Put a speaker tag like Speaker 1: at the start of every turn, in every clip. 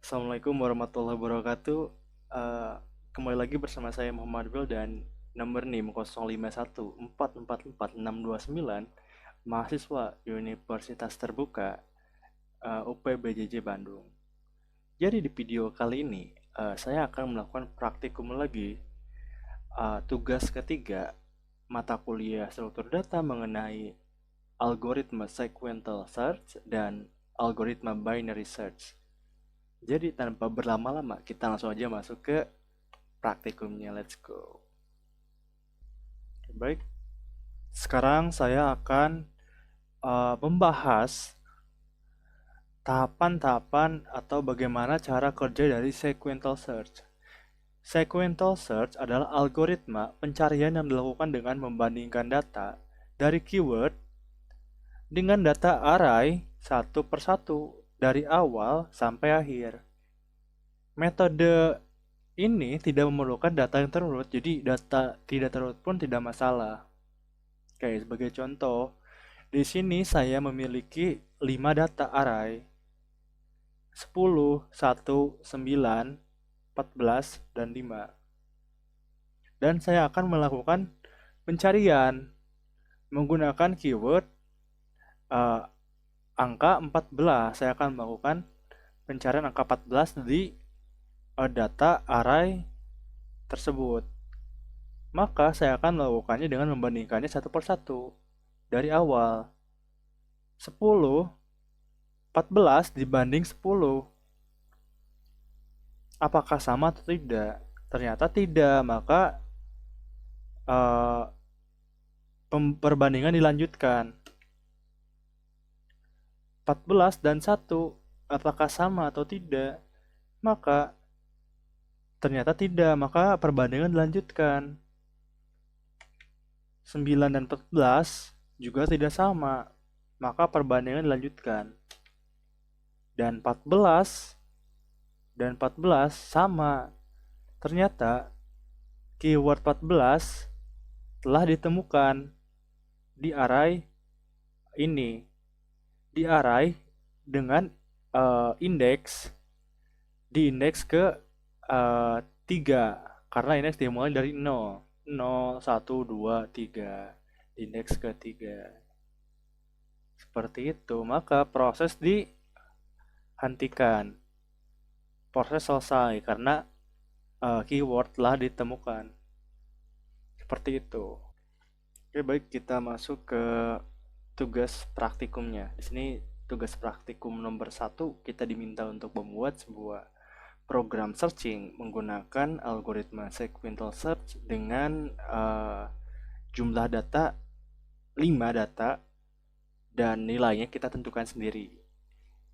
Speaker 1: Assalamualaikum warahmatullahi wabarakatuh. Eh, Kembali lagi bersama saya Muhammad Bil dan nomor NIM 0514444629, mahasiswa Universitas Terbuka UPBJJ Bandung. Jadi di video kali ini saya akan melakukan praktikum lagi, tugas ketiga mata kuliah struktur data mengenai algoritma sequential search dan algoritma binary search. Jadi tanpa berlama-lama, kita langsung aja masuk ke praktikumnya. Let's go. Baik, sekarang saya akan membahas tahapan-tahapan atau bagaimana cara kerja dari sequential search. Sequential search adalah algoritma pencarian yang dilakukan dengan membandingkan data dari keyword dengan data array satu persatu dari awal sampai akhir. Metode ini tidak memerlukan data yang terurut, jadi data tidak terurut pun tidak masalah. Oke, sebagai contoh, di sini saya memiliki 5 data array, 10, 1, 9, 14, dan 5. Dan saya akan melakukan pencarian menggunakan keyword eh, angka 14. Saya akan melakukan pencarian angka 14 di data array tersebut. Maka saya akan melakukannya dengan membandingkannya satu persatu dari awal. 10, 14 dibanding 10. Apakah sama atau tidak? Ternyata tidak, maka eh, perbandingan dilanjutkan. 14 dan 1, apakah sama atau tidak? Maka ternyata tidak, maka perbandingan dilanjutkan. 9 dan 14 juga tidak sama, maka perbandingan dilanjutkan. Dan 14 sama. Ternyata keyword 14 telah ditemukan di array ini. Di array dengan indeks di indeks ke 3, karena indeks dimulai dari 0. 0, 1, 2, 3. Indeks ke 3. Seperti itu, maka proses dihentikan. Proses selesai karena keyword telah ditemukan. Seperti itu. Oke, baik, kita masuk ke tugas praktikumnya. Di sini tugas praktikum nomor 1, kita diminta untuk membuat sebuah program searching menggunakan algoritma sequential search dengan jumlah data 5 data dan nilainya kita tentukan sendiri.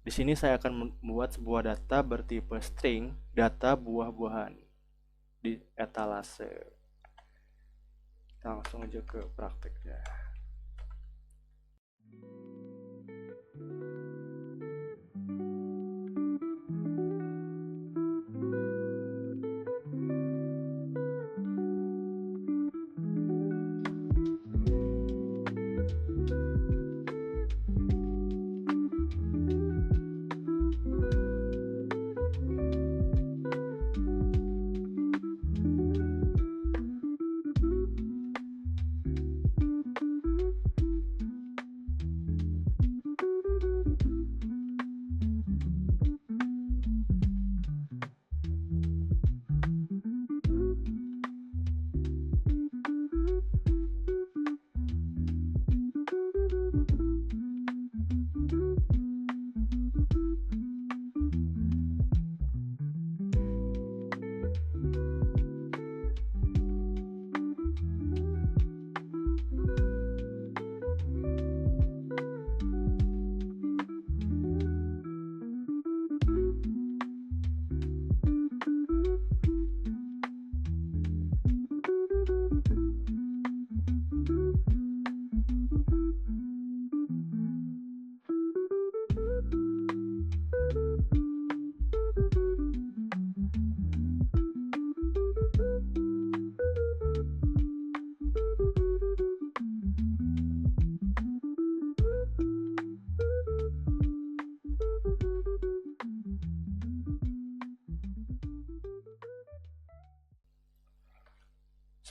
Speaker 1: Di sini saya akan membuat sebuah data bertipe string, data buah-buahan di etalase. Kita langsung aja ke prakteknya.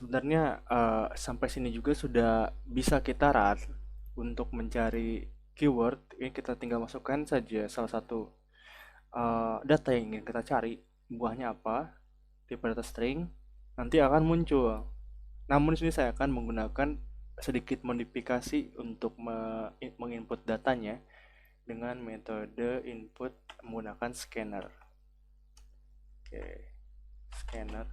Speaker 1: Sebenarnya sampai sini juga sudah bisa kita run untuk mencari keyword. Ini kita tinggal masukkan saja salah satu data yang ingin kita cari, buahnya apa, tipe data string, nanti akan muncul. Namun di sini saya akan menggunakan sedikit modifikasi untuk menginput datanya dengan metode input menggunakan scanner. Oke, scanner.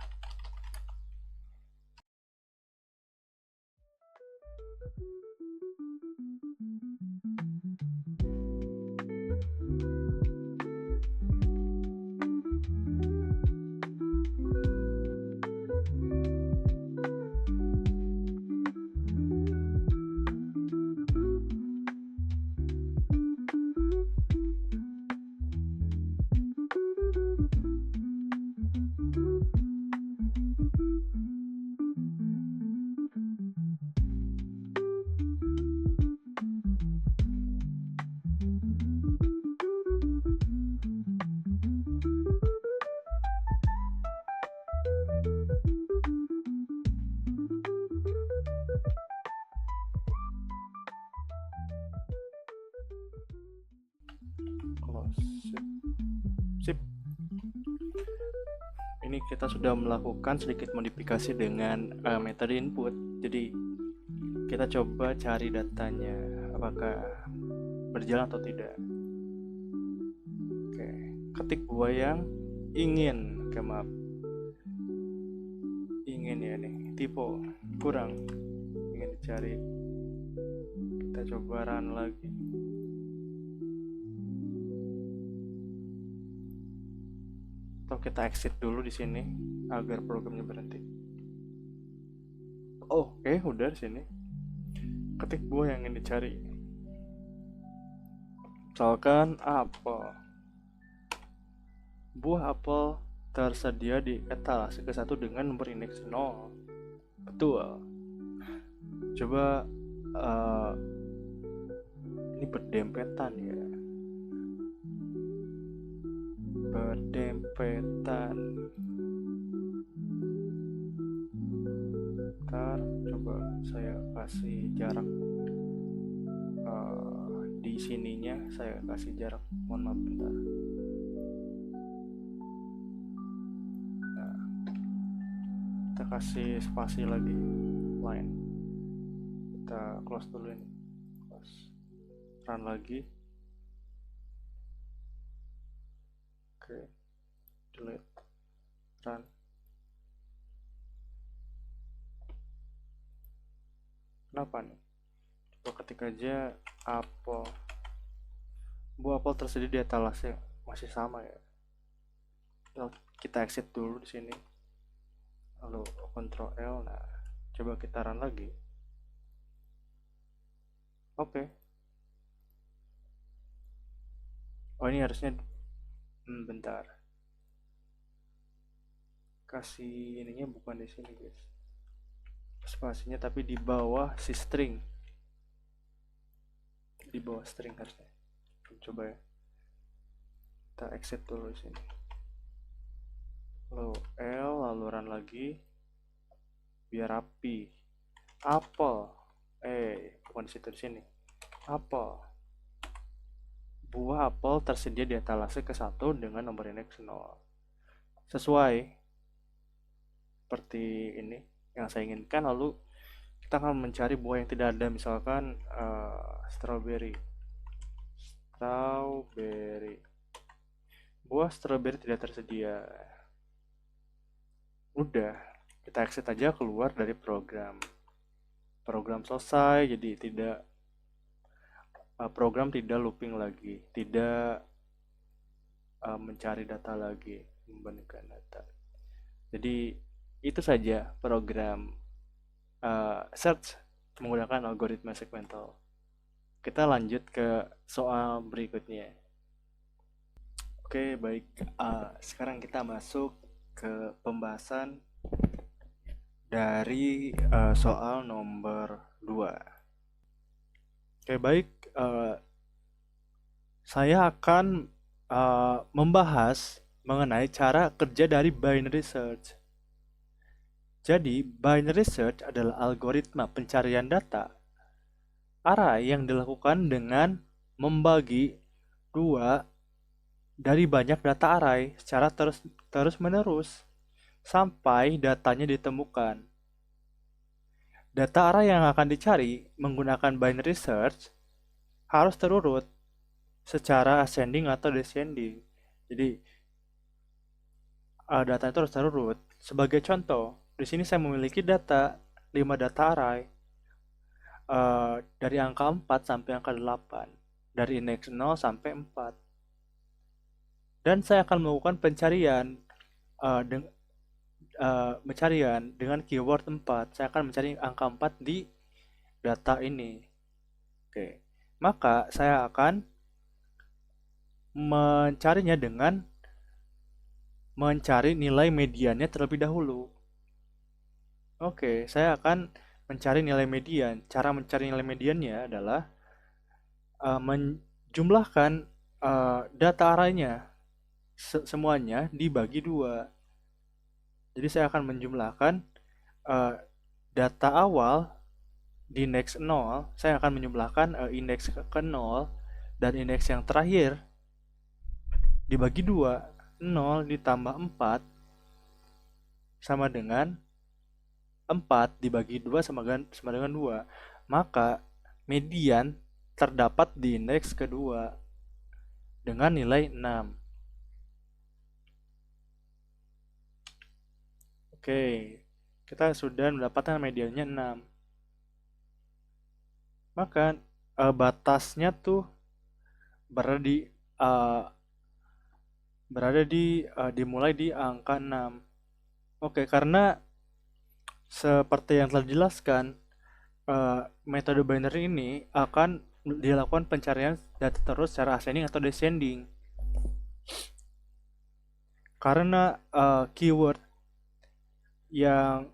Speaker 1: Close. Sip. Ini kita sudah melakukan sedikit modifikasi dengan metode input. Jadi kita coba cari datanya apakah berjalan atau tidak. Oke, ketik buah yang ingin, maaf, ingin ya nih, tipe kurang, ingin dicari. Kita coba run lagi. Atau kita exit dulu di sini agar programnya berhenti. Oh, oke, udah di sini. Ketik buah yang ingin dicari. Misalkan apel. Buah apel tersedia di etalase ke-1 dengan nomor indeks 0. Betul. Coba ini berdempetan ya. Berdempetan. Ntar coba saya kasih jarak di sininya, saya kasih jarak, mohon maaf bentar. Nah, kita kasih spasi lagi, line. Kita close dulu ini, close, run lagi. Oke, delete, run. Kenapa nih? Coba ketik aja apel. Buah apel tersedia di etalase, masih sama ya. Kita exit dulu di sini. Lalu Ctrl L. Nah, coba kita run lagi. Oke. Oh, ini harusnya bentar. Kasih ininya bukan di sini, guys. Spasinya tapi di bawah si string. Di bawah string harusnya. Coba ya. Kita exit dulu di sini. Lalu L, lalu run lagi. Biar rapi. Apel. Bukan di situ, di sini. Apel. Buah apel tersedia di etalase ke-1 dengan nomor indeks 0. Sesuai seperti ini yang saya inginkan. Lalu kita akan mencari buah yang tidak ada, misalkan strawberry. Buah strawberry tidak tersedia. Udah, kita exit aja keluar dari program. Program selesai, jadi tidak program tidak looping lagi, tidak mencari data lagi, membandingkan data. Jadi itu saja program search menggunakan algoritma segmental. Kita lanjut ke soal berikutnya. Oke, baik. Sekarang kita masuk ke pembahasan dari soal nomor 2. Oke, baik. Saya akan membahas mengenai cara kerja dari binary search. Jadi, binary search adalah algoritma pencarian data array yang dilakukan dengan membagi dua dari banyak data array secara terus-menerus sampai datanya ditemukan. Data array yang akan dicari menggunakan binary search harus terurut secara ascending atau descending. Jadi, data itu harus terurut. Sebagai contoh, di sini saya memiliki 5 data array dari angka 4 sampai angka 8, dari indeks 0 sampai 4. Dan saya akan melakukan uh, deng- pencarian dengan keyword 4. Saya akan mencari angka 4 di data ini. Oke. Maka saya akan mencarinya dengan mencari nilai mediannya terlebih dahulu. Oke, saya akan mencari nilai median. Cara mencari nilai mediannya adalah menjumlahkan data arraynya semuanya dibagi dua. Jadi saya akan menjumlahkan uh, data awal di indeks 0, saya akan menjumlahkan indeks ke 0 dan indeks yang terakhir dibagi dua. 0 ditambah 4 sama dengan 4 dibagi 2 sama dengan 2. Maka median terdapat di indeks kedua dengan nilai 6. Oke, kita sudah mendapatkan mediannya 6. Maka batasnya tuh berada di uh, dimulai di angka 6. Oke, karena seperti yang telah dijelaskan, metode binary ini akan dilakukan pencarian data terus secara ascending atau descending. Karena keyword yang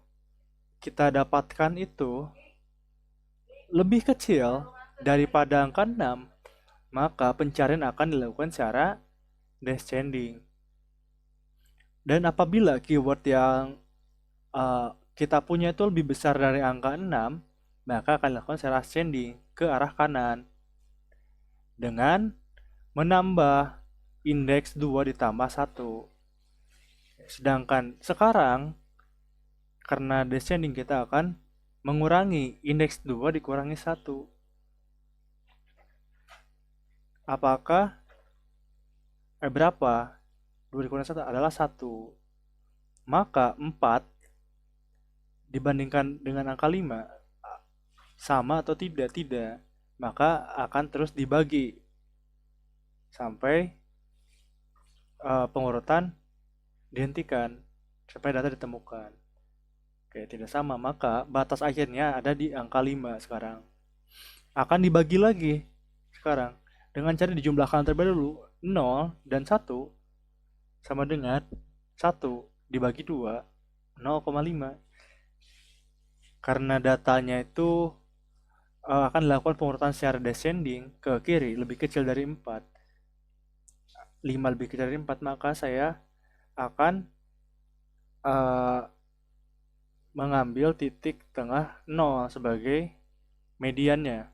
Speaker 1: kita dapatkan itu lebih kecil daripada angka 6, maka pencarian akan dilakukan secara descending. Dan apabila keyword yang kita punya itu lebih besar dari angka 6, maka akan dilakukan secara ascending ke arah kanan dengan menambah indeks 2 ditambah 1. Sedangkan sekarang karena descending kita akan mengurangi indeks 2 dikurangi 1. Apakah berapa? 2 dikurangi 1 adalah 1. Maka 4 dibandingkan dengan angka 5 sama atau tidak? Tidak. Maka akan terus dibagi sampai pengurutan dihentikan sampai data ditemukan. Oke, tidak sama. Maka batas akhirnya ada di angka 5 sekarang. Akan dibagi lagi sekarang dengan cara dijumlahkan terlebih dahulu 0 dan 1 sama dengan 1 dibagi 2 0,5. Karena datanya itu akan dilakukan pengurutan secara descending ke kiri lebih kecil dari 4. 5 lebih kecil dari 4, maka saya akan uh, mengambil titik tengah 0 sebagai mediannya.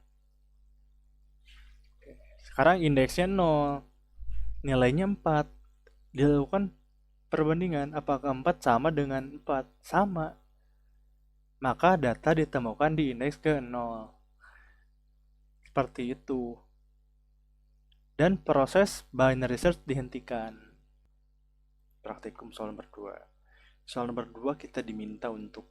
Speaker 1: Sekarang indeksnya 0, nilainya 4. Dilakukan perbandingan apakah 4 sama dengan 4? Sama. Maka data ditemukan di indeks ke 0. Seperti itu. Dan proses binary search dihentikan. Praktikum soal nomor 2. Soal nomor 2 kita diminta untuk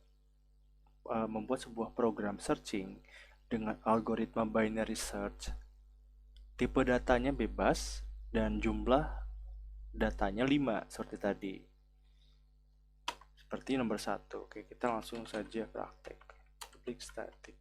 Speaker 1: membuat sebuah program searching dengan algoritma binary search. Tipe datanya bebas dan jumlah datanya 5 seperti tadi. Seperti nomor 1. Oke, kita langsung saja praktek. Public static.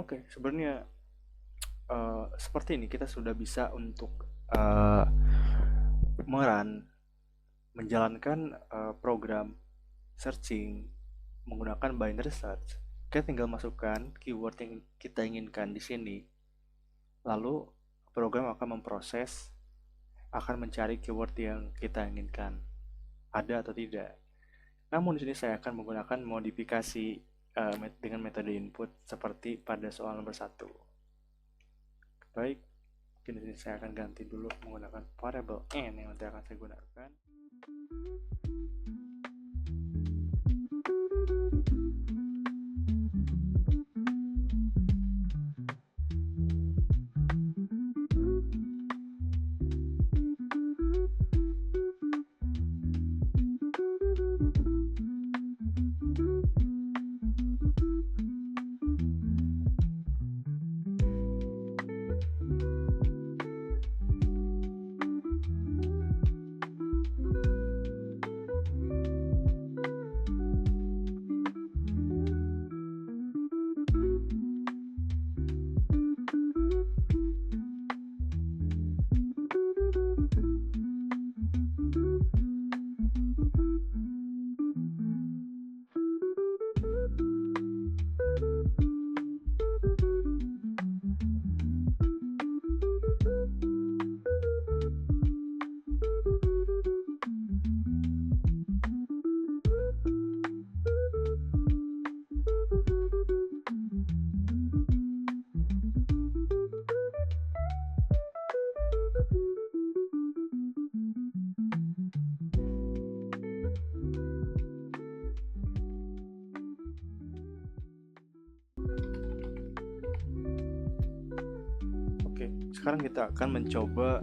Speaker 1: Oke, sebenarnya seperti ini kita sudah bisa untuk meran menjalankan program searching menggunakan binary search. Kita tinggal masukkan keyword yang kita inginkan di sini, lalu program akan memproses, akan mencari keyword yang kita inginkan ada atau tidak. Namun di sini saya akan menggunakan modifikasi dengan metode input seperti pada soal nomor 1. Baik, mungkin di sini saya akan ganti dulu menggunakan variable n yang nanti akan saya gunakan. Oke, sekarang kita akan mencoba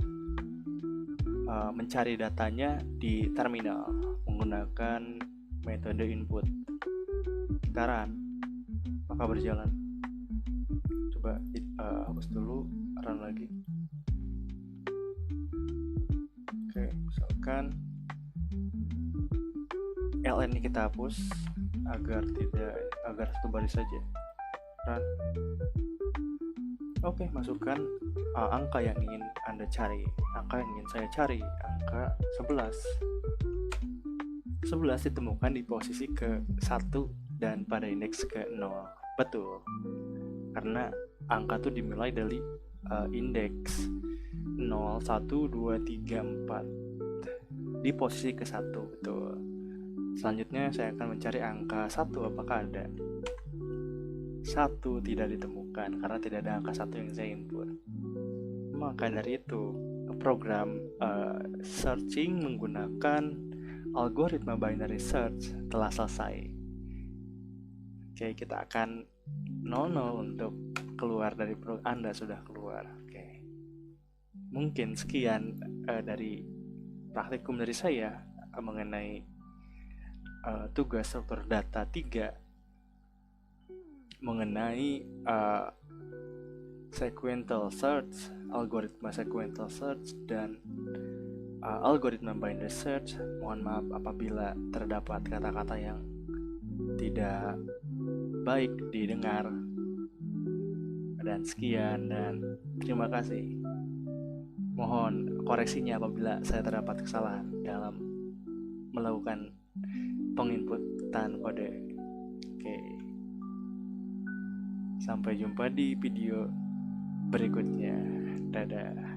Speaker 1: mencari datanya di terminal menggunakan metode input. Kita run, maka berjalan. Coba hapus dulu, run lagi. Oke, misalkan ln ini kita hapus agar satu baris saja. Run. Oke, masukkan angka yang ingin Anda cari. Angka yang ingin saya cari, angka 11. 11 ditemukan di posisi ke-1 dan pada indeks ke-0. Betul. Karena angka itu dimulai dari indeks 0, 1, 2, 3, 4 di posisi ke-1. Betul. Selanjutnya saya akan mencari angka 1, apakah ada. 1 tidak ditemukan karena tidak ada angka 1 yang saya input. Maka dari itu program searching menggunakan algoritma binary search telah selesai. Oke, kita akan 00 untuk keluar dari program. Anda sudah keluar. Oke. Mungkin sekian dari praktikum dari saya mengenai tugas struktur data 3 mengenai sequential search, algoritma sequential search, dan algoritma binary search. Mohon maaf apabila terdapat kata-kata yang tidak baik didengar. Dan sekian, dan terima kasih. Mohon koreksinya apabila saya terdapat kesalahan dalam melakukan penginputan kode. Oke. Sampai jumpa di video berikutnya. Dadah.